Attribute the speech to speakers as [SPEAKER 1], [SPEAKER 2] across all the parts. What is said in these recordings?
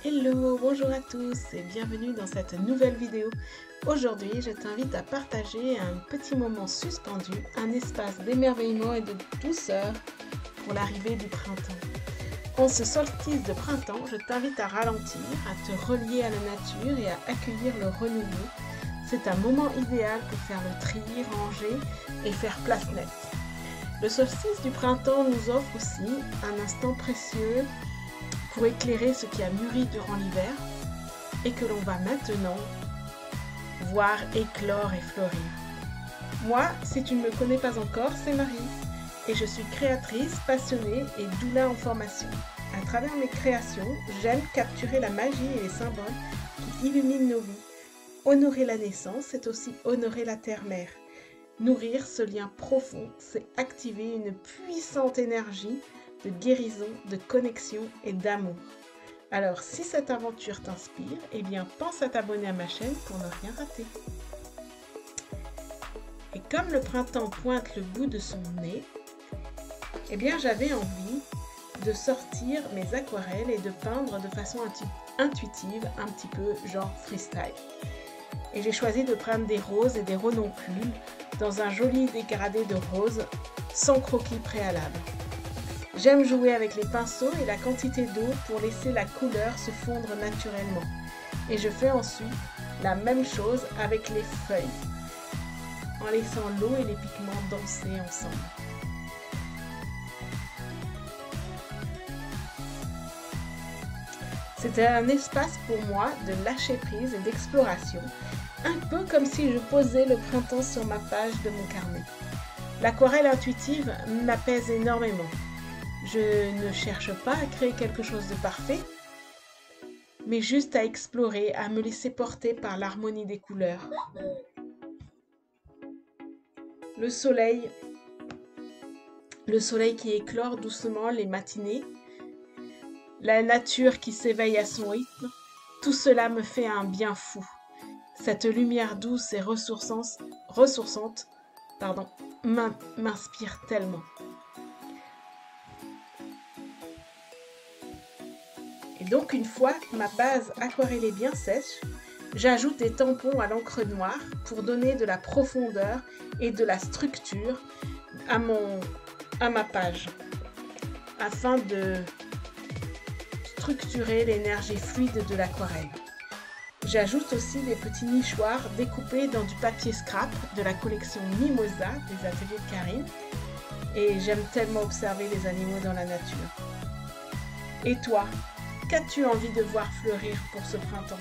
[SPEAKER 1] Hello, bonjour à tous et bienvenue dans cette nouvelle vidéo. Aujourd'hui, je t'invite à partager un petit moment suspendu, un espace d'émerveillement et de douceur pour l'arrivée du printemps. En ce solstice de printemps, je t'invite à ralentir, à te relier à la nature et à accueillir le renouveau. C'est un moment idéal pour faire le tri, ranger et faire place nette. Le solstice du printemps nous offre aussi un instant précieux pour éclairer ce qui a mûri durant l'hiver et que l'on va maintenant voir éclore et fleurir. Moi, si tu ne me connais pas encore, c'est Marie et je suis créatrice, passionnée et doula en formation. À travers mes créations, j'aime capturer la magie et les symboles qui illuminent nos vies. Honorer la naissance, c'est aussi honorer la terre-mère. Nourrir ce lien profond, c'est activer une puissante énergie de guérison, de connexion et d'amour. Alors, si cette aventure t'inspire, eh bien, pense à t'abonner à ma chaîne pour ne rien rater. Et comme le printemps pointe le bout de son nez, eh bien, j'avais envie de sortir mes aquarelles et de peindre de façon intuitive, un petit peu genre freestyle. Et j'ai choisi de prendre des roses et des renoncules dans un joli dégradé de roses sans croquis préalable. J'aime jouer avec les pinceaux et la quantité d'eau pour laisser la couleur se fondre naturellement. Et je fais ensuite la même chose avec les feuilles, en laissant l'eau et les pigments danser ensemble. C'était un espace pour moi de lâcher prise et d'exploration, un peu comme si je posais le printemps sur ma page de mon carnet. L'aquarelle intuitive m'apaise énormément. Je ne cherche pas à créer quelque chose de parfait, mais juste à explorer, à me laisser porter par l'harmonie des couleurs. Le soleil qui éclore doucement les matinées, la nature qui s'éveille à son rythme, tout cela me fait un bien fou. Cette lumière douce et ressourçante, m'inspire tellement. Et donc, une fois ma base aquarellée bien sèche, j'ajoute des tampons à l'encre noire pour donner de la profondeur et de la structure à ma page, afin de structurer l'énergie fluide de l'aquarelle. J'ajoute aussi des petits nichoirs découpés dans du papier scrap de la collection Mimosa des ateliers de Karine. Et j'aime tellement observer les animaux dans la nature. Et toi, qu'as-tu envie de voir fleurir pour ce printemps ?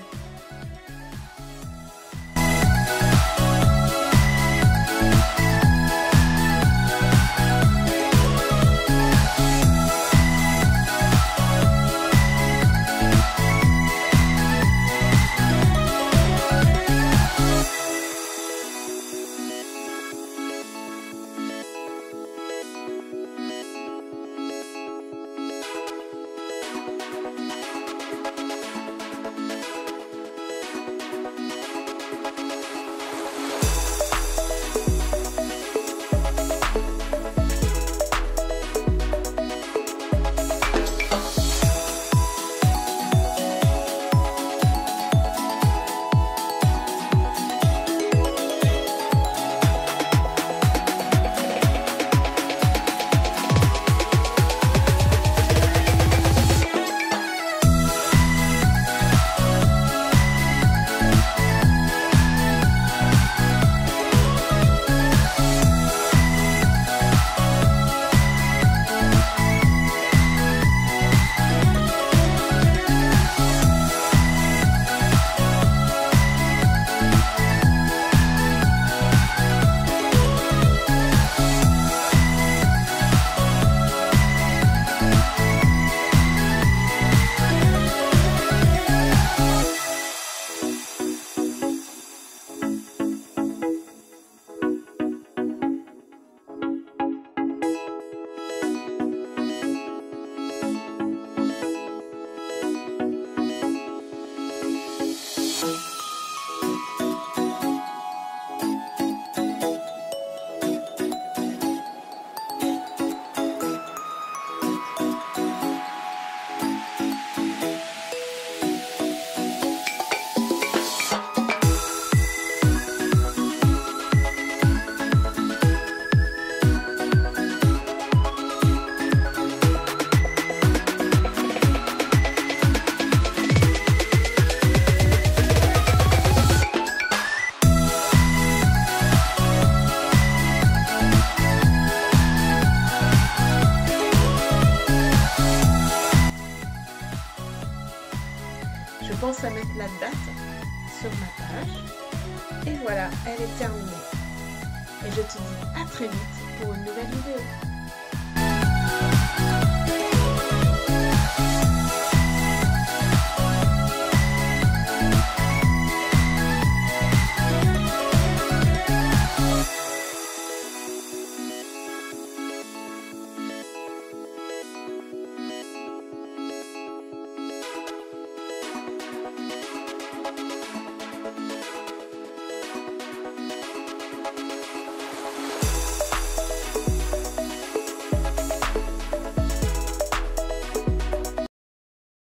[SPEAKER 1] pense à mettre la date sur ma page. Et voilà, elle est terminée. Et je te dis à très vite pour une nouvelle vidéo.